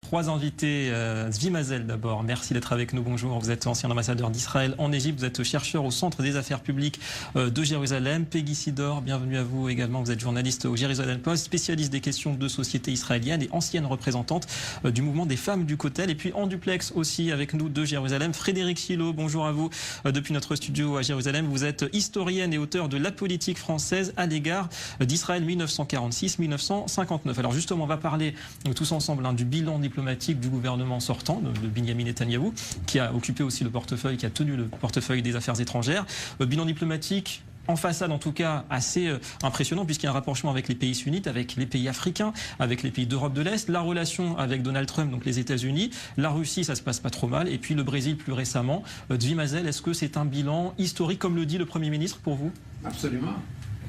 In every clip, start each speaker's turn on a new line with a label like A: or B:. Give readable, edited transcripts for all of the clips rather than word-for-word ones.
A: Trois invités. Zvi Mazel d'abord, merci d'être avec nous. Bonjour, vous êtes ancien ambassadeur d'Israël en Égypte, vous êtes chercheur au Centre des affaires publiques de Jérusalem. Peggy Sidor, bienvenue à vous également, vous êtes journaliste au Jérusalem Post, spécialiste des questions de société israélienne et ancienne représentante du mouvement des femmes du Kotel. Et puis en duplex aussi avec nous de Jérusalem, Frédéric Chilo, bonjour à vous depuis notre studio à Jérusalem. Vous êtes historienne et auteur de La politique française à l'égard d'Israël 1946-1959. Alors justement, on va parler tous ensemble du bilan diplomatique du gouvernement sortant, de Binyamin Netanyahou, qui a occupé aussi le portefeuille, qui a tenu le portefeuille des affaires étrangères. Bilan diplomatique en façade en tout cas assez impressionnant, puisqu'il y a un rapprochement avec les pays sunnites, avec les pays africains, avec les pays d'Europe de l'Est, la relation avec Donald Trump, donc les États-Unis, la Russie, ça se passe pas trop mal, et puis le Brésil plus récemment. Zvi Mazel, est-ce que c'est un bilan historique, comme le dit le Premier ministre, pour vous?
B: Absolument.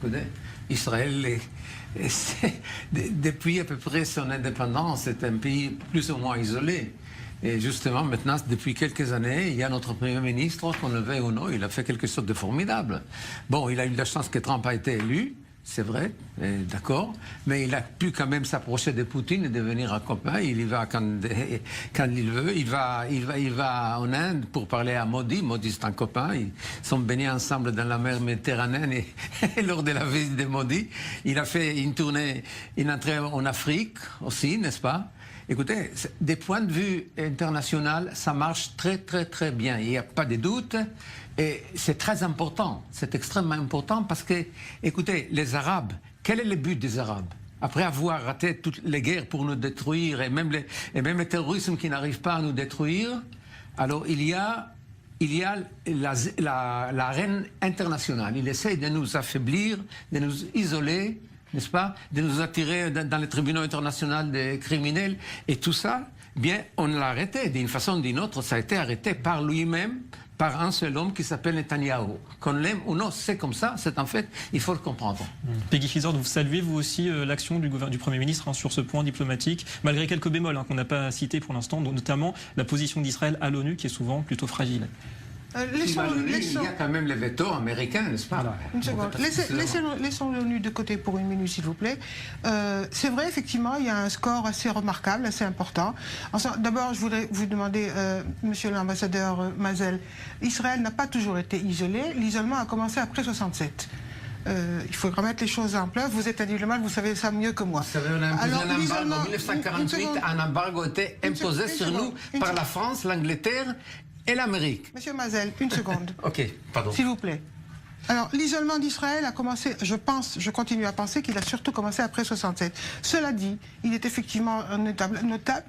B: Écoutez, Israël, depuis à peu près son indépendance, c'est un pays plus ou moins isolé. Et justement, maintenant, depuis quelques années, il y a notre Premier ministre, qu'on le veuille ou non, il a fait quelque chose de formidable. Bon, il a eu la chance que Trump a été élu, c'est vrai, d'accord, mais il a pu quand même s'approcher de Poutine et devenir un copain. Il y va quand il veut. Il va en Inde pour parler à Modi. Modi, c'est un copain. Ils sont baignés ensemble dans la mer Méditerranée et lors de la visite de Modi, il a fait une tournée, une entrée en Afrique aussi, n'est-ce pas? Écoutez, des points de vue international, ça marche très très très bien. Il n'y a pas de doute. Et c'est très important, c'est extrêmement important parce que, écoutez, les Arabes, quel est le but des Arabes? Après avoir raté toutes les guerres pour nous détruire et même le terrorisme qui n'arrive pas à nous détruire, alors il y a l'arène internationale. Il essaie de nous affaiblir, de nous isoler, n'est-ce pas, de nous attirer dans les tribunaux internationaux des criminels. Et tout ça, bien, on l'a arrêté d'une façon ou d'une autre. Ça a été arrêté par lui-même, par un seul homme qui s'appelle Netanyahou. Qu'on l'aime ou non, c'est comme ça, c'est en fait, il faut le comprendre.
A: Peggy Sidor, vous saluez vous aussi l'action du Premier ministre sur ce point diplomatique, malgré quelques bémols qu'on n'a pas cités pour l'instant, notamment la position d'Israël à l'ONU qui est souvent plutôt fragile.
B: Il y a quand même les vétos américains, n'est-ce pas?
C: Une seconde. Laissons l'ONU de côté pour une minute, s'il vous plaît. C'est vrai, effectivement, il y a un score assez remarquable, assez important. D'abord, je voudrais vous demander, monsieur l'ambassadeur Mazel, Israël n'a pas toujours été isolé. L'isolement a commencé après 67. Il faut remettre les choses en place. Vous êtes un diplomate, vous savez ça mieux que moi.
B: Vous savez, on a imposé un embargo en 1948. Un embargo a été imposé sur nous par la France, l'Angleterre et l'Amérique.
C: Monsieur Mazel, une seconde.
B: Ok, pardon.
C: S'il vous plaît. Alors, l'isolement d'Israël a commencé, je continue à penser qu'il a surtout commencé après 67. Cela dit, il est effectivement notable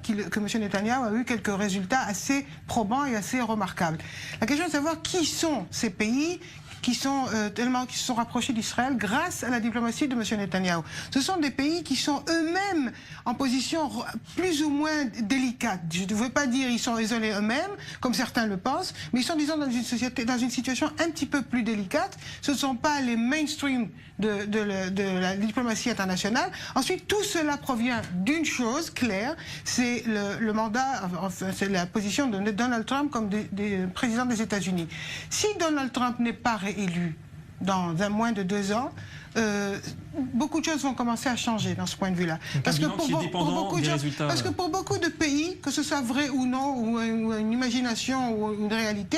C: que M. Netanyahou a eu quelques résultats assez probants et assez remarquables. La question est de savoir qui sont ces pays qui se sont rapprochés d'Israël grâce à la diplomatie de M. Netanyahou. Ce sont des pays qui sont eux-mêmes en position plus ou moins délicate. Je ne veux pas dire qu'ils sont isolés eux-mêmes, comme certains le pensent, mais ils sont, disons, dans une situation un petit peu plus délicate. Ce ne sont pas les mainstream de la diplomatie internationale. Ensuite, tout cela provient d'une chose claire, c'est le mandat, enfin, c'est la position de Donald Trump comme président des États-Unis. Si Donald Trump n'est pas réélu dans moins de 2 ans, beaucoup de choses vont commencer à changer dans ce point de vue-là. Parce que pour beaucoup de pays, que ce soit vrai ou non, ou une imagination ou une réalité,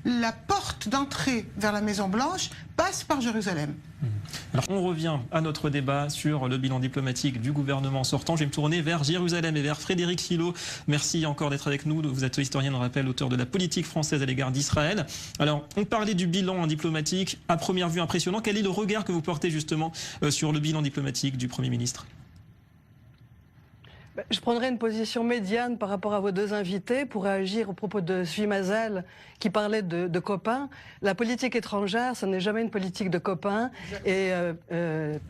C: la porte d'entrée vers la Maison-Blanche passe par Jérusalem.
A: Alors on revient à notre débat sur le bilan diplomatique du gouvernement sortant. Je vais me tourner vers Jérusalem et vers Frédéric Chilo. Merci encore d'être avec nous. Vous êtes historien, on rappelle, auteur de La politique française à l'égard d'Israël. Alors on parlait du bilan diplomatique à première vue impressionnant. Quel est le regard que vous portez justement sur le bilan diplomatique du Premier ministre?
D: Je prendrai une position médiane par rapport à vos deux invités pour réagir au propos de Zvi Mazel qui parlait de copains. La politique étrangère, ce n'est jamais une politique de copains. Et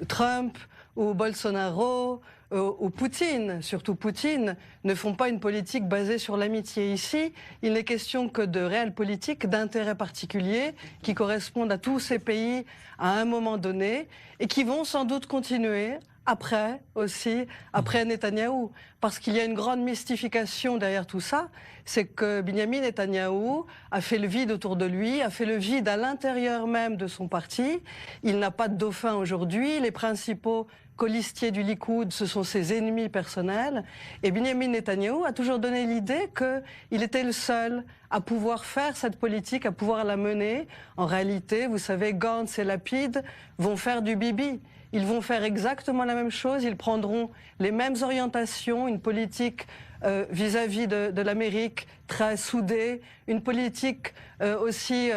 D: Trump ou Bolsonaro ou Poutine, surtout Poutine, ne font pas une politique basée sur l'amitié. Ici, il n'est question que de réelles politiques d'intérêt particulier qui correspondent à tous ces pays à un moment donné et qui vont sans doute continuer après Netanyahou. Parce qu'il y a une grande mystification derrière tout ça, c'est que Binyamin Netanyahou a fait le vide autour de lui, a fait le vide à l'intérieur même de son parti. Il n'a pas de dauphin aujourd'hui. Les principaux colistiers du Likoud, ce sont ses ennemis personnels. Et Benjamin Netanyahou a toujours donné l'idée qu'il était le seul à pouvoir faire cette politique, à pouvoir la mener. En réalité, vous savez, Gantz et Lapid vont faire du bibi. Ils vont faire exactement la même chose, ils prendront les mêmes orientations, une politique vis-à-vis de l'Amérique très soudée, une politique aussi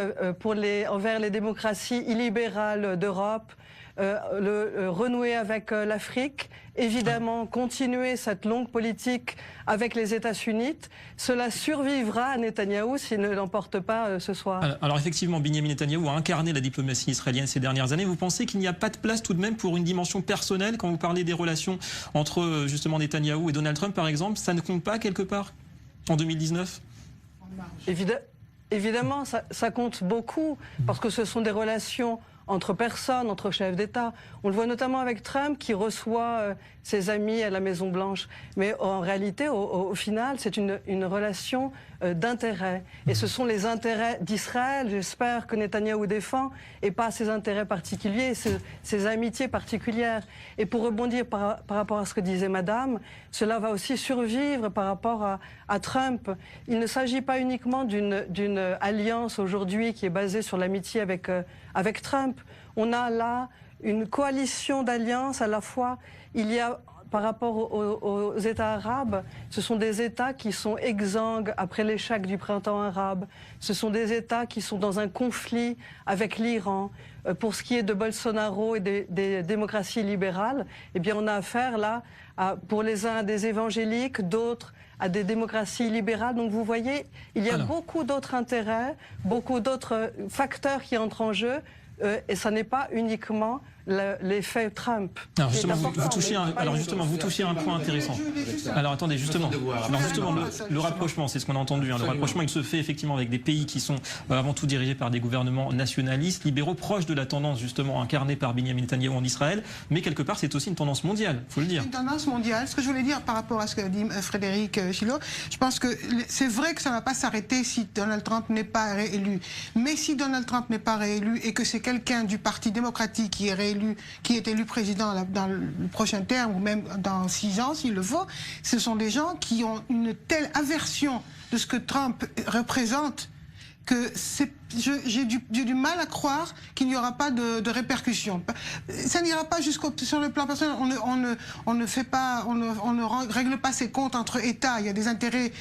D: envers les démocraties illibérales d'Europe, renouer avec l'Afrique, évidemment continuer cette longue politique avec les États sunnites. Cela survivra à Netanyahou s'il ne l'emporte pas ce soir.
A: Alors effectivement, Benjamin Netanyahou a incarné la diplomatie israélienne ces dernières années. Vous pensez qu'il n'y a pas de place tout de même pour une dimension personnelle quand vous parlez des relations entre justement Netanyahou et Donald Trump par exemple? Ça ne compte pas quelque part en 2019?
D: Évidemment, ça compte beaucoup parce que ce sont des relations entre personnes, entre chefs d'État. On le voit notamment avec Trump qui reçoit ses amis à la Maison-Blanche. Mais en réalité, au final, c'est une relation d'intérêt. Et ce sont les intérêts d'Israël, j'espère que Netanyahou défend, et pas ses intérêts particuliers, ses amitiés particulières. Et pour rebondir par rapport à ce que disait Madame, cela va aussi survivre par rapport à Trump. Il ne s'agit pas uniquement d'une alliance aujourd'hui qui est basée sur l'amitié avec Trump. On a là une coalition d'alliances à la fois. Il y a, par rapport aux États arabes, ce sont des États qui sont exsangues après l'échec du printemps arabe. Ce sont des États qui sont dans un conflit avec l'Iran. Pour ce qui est de Bolsonaro et des démocraties libérales, eh bien on a affaire là, pour les uns à des évangéliques, d'autres à des démocraties libérales. Donc vous voyez, il y a beaucoup d'autres intérêts, beaucoup d'autres facteurs qui entrent en jeu. Et ça n'est pas uniquement l'effet Trump.
A: Alors justement, vous touchez un point intéressant. Alors attendez, justement, le rapprochement, c'est ce qu'on a entendu. Le rapprochement, il se fait effectivement avec des pays qui sont avant tout dirigés par des gouvernements nationalistes, libéraux, proches de la tendance justement incarnée par Benjamin Netanyahou en Israël. Mais quelque part, c'est aussi une tendance mondiale, il faut le dire.
C: Une tendance mondiale. Ce que je voulais dire par rapport à ce que dit Frédéric Chilot, je pense que c'est vrai que ça ne va pas s'arrêter si Donald Trump n'est pas réélu. Mais si Donald Trump n'est pas réélu et que c'est quelqu'un du Parti démocratique qui est réélu, qui est élu président dans le prochain terme ou même dans 6 ans s'il le faut, ce sont des gens qui ont une telle aversion de ce que Trump représente que j'ai du mal à croire qu'il n'y aura pas de répercussions. Ça n'ira pas sur le plan personnel. On ne règle pas ses comptes entre États. Il y a des intérêts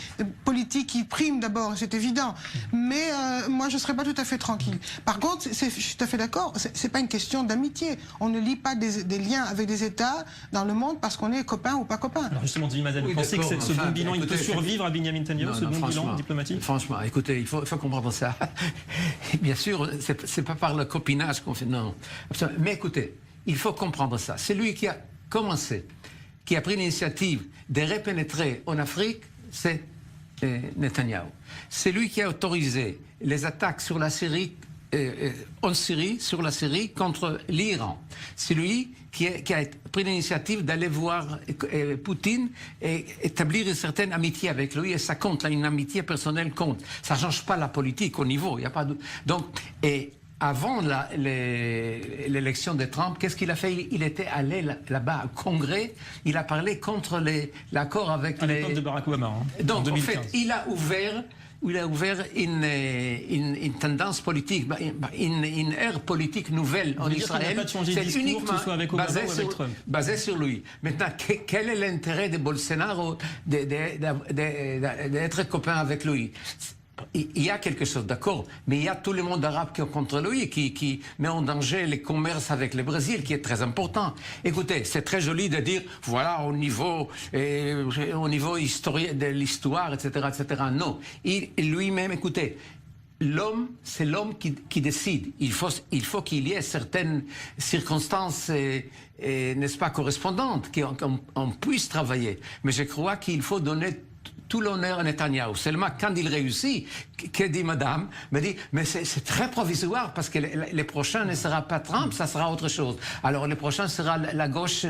C: politiques qui priment d'abord, c'est évident. Mais moi, je ne serais pas tout à fait tranquille. Par contre, je suis tout à fait d'accord, c'est pas une question d'amitié. On ne lie pas des liens avec des États dans le monde parce qu'on est copain ou pas copain.
A: Alors justement, Zvi Mazel, vous pensez que ce bon bilan, il peut survivre à Benjamin Netanyahou, ce bon bilan diplomatique?
B: Franchement, écoutez, il faut comprendre ça. Bien sûr, c'est pas par le copinage qu'on fait, non. Mais écoutez, il faut comprendre ça. C'est lui qui a commencé, qui a pris l'initiative de repénétrer en Afrique, c'est Netanyahou. C'est lui qui a autorisé les attaques sur la Syrie, sur la Syrie contre l'Iran. C'est lui qui a pris l'initiative d'aller voir Poutine et établir une certaine amitié avec lui, et ça compte, là, une amitié personnelle compte. Ça ne change pas la politique au niveau, il n'y a pas de... Donc, et avant l'élection de Trump, qu'est-ce qu'il a fait? Il était allé là-bas au Congrès, il a parlé contre l'accord avec
A: à l'époque de Barack Obama,
B: donc,
A: en 2015.
B: En fait, il a ouvert une tendance politique, une ère politique nouvelle en Israël.
A: C'est uniquement
B: basé sur lui. Maintenant, quel est l'intérêt de Bolsonaro d'être copain avec lui? Il y a quelque chose, d'accord, mais il y a tout le monde arabe qui est contre lui, qui met en danger les commerces avec le Brésil, qui est très important. Écoutez, c'est très joli de dire, voilà, au niveau historien de l'histoire, etc., etc. Non, lui-même, écoutez, l'homme, c'est l'homme qui décide. Il faut qu'il y ait certaines circonstances, n'est-ce pas, correspondantes, qu'on puisse travailler. Mais je crois qu'il faut donner tout l'honneur à Netanyahou. Seulement, quand il réussit, que dit madame? Me dit, mais c'est très provisoire parce que les prochains ne sera pas Trump, ça sera autre chose. Alors, les prochains sera la gauche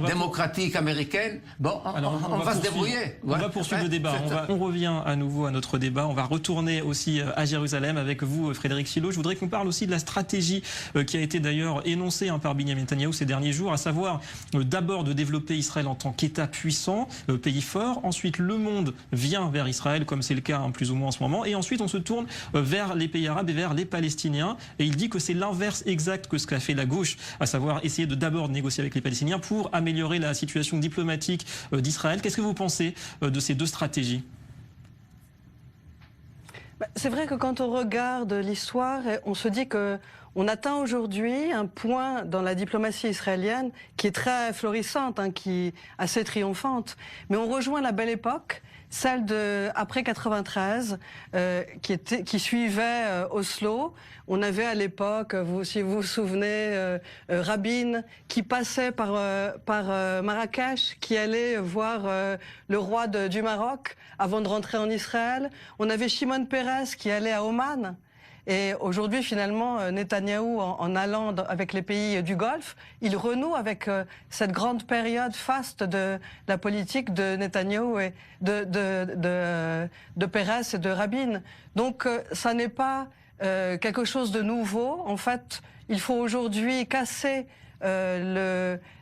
B: démocratique américaine. Bon, on va se débrouiller.
A: On va poursuivre le débat. On revient à nouveau à notre débat. On va retourner aussi à Jérusalem avec vous, Frédéric Philo. Je voudrais qu'on parle aussi de la stratégie qui a été d'ailleurs énoncée par Benjamin Netanyahou ces derniers jours, à savoir d'abord de développer Israël en tant qu'État puissant, pays fort. Ensuite, le monde vient vers Israël, comme c'est le cas plus ou moins en ce moment. Et ensuite, on se tourne vers les pays arabes et vers les Palestiniens. Et il dit que c'est l'inverse exact que ce qu'a fait la gauche, à savoir essayer de d'abord négocier avec les Palestiniens pour améliorer la situation diplomatique d'Israël. Qu'est-ce que vous pensez de ces deux stratégies ?
D: C'est vrai que quand on regarde l'histoire, on se dit que on atteint aujourd'hui un point dans la diplomatie israélienne qui est très florissante, qui est assez triomphante. Mais on rejoint la belle époque, celle de après 93, qui suivait Oslo. On avait à l'époque, si vous vous souvenez, Rabin qui passait par Marrakech, qui allait voir le roi du Maroc avant de rentrer en Israël. On avait Shimon Peres qui allait à Oman. Et aujourd'hui, finalement, Netanyahou, en allant avec les pays du Golfe, il renoue avec cette grande période faste de la politique de Netanyahou et de Peres et de Rabin. Donc, ça n'est pas quelque chose de nouveau. En fait, il faut aujourd'hui casser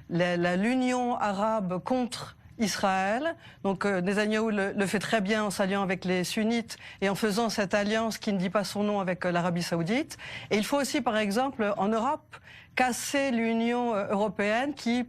D: l'union arabe contre Israël. Donc Netanyahou le fait très bien en s'alliant avec les sunnites et en faisant cette alliance qui ne dit pas son nom avec l'Arabie saoudite. Et il faut aussi, par exemple, en Europe, casser l'Union européenne qui,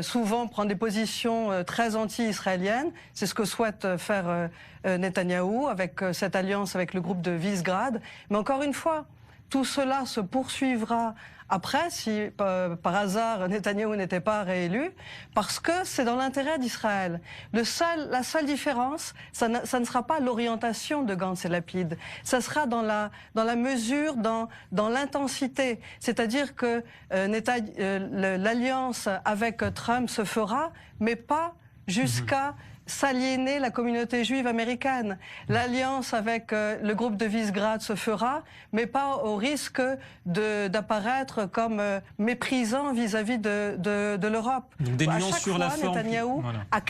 D: souvent, prend des positions très anti-israéliennes. C'est ce que souhaite faire Netanyahou avec cette alliance avec le groupe de Visegrad. Mais encore une fois, tout cela se poursuivra après, si par hasard Netanyahou n'était pas réélu, parce que c'est dans l'intérêt d'Israël. La seule différence, ça ne sera pas l'orientation de Gantz et Lapid, ça sera dans la mesure, dans l'intensité. C'est-à-dire que l'alliance avec Trump se fera, mais pas jusqu'à s'aliéner la communauté juive américaine. L'alliance avec le groupe de Visegrad se fera, mais pas au risque d'apparaître comme méprisant vis-à-vis de l'Europe.
A: Donc des nuances sur la forme.
D: Netanyahou a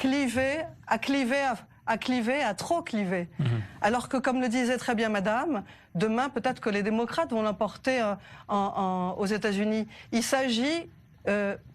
D: trop clivé. Alors que, comme le disait très bien Madame, demain, peut-être que les démocrates vont l'emporter aux États-Unis. Il s'agit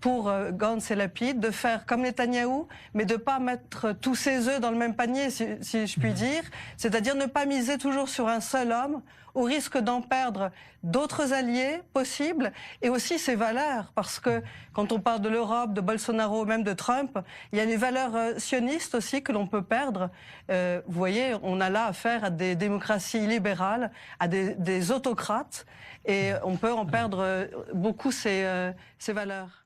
D: pour Gantz et Lapid de faire comme Netanyahou, mais de ne pas mettre tous ses œufs dans le même panier, si je puis dire, c'est-à-dire ne pas miser toujours sur un seul homme, au risque d'en perdre d'autres alliés possibles, et aussi ses valeurs, parce que quand on parle de l'Europe, de Bolsonaro, même de Trump, il y a les valeurs sionistes aussi que l'on peut perdre. Vous voyez, on a là affaire à des démocraties libérales, à des autocrates, et on peut en perdre beaucoup ces valeurs.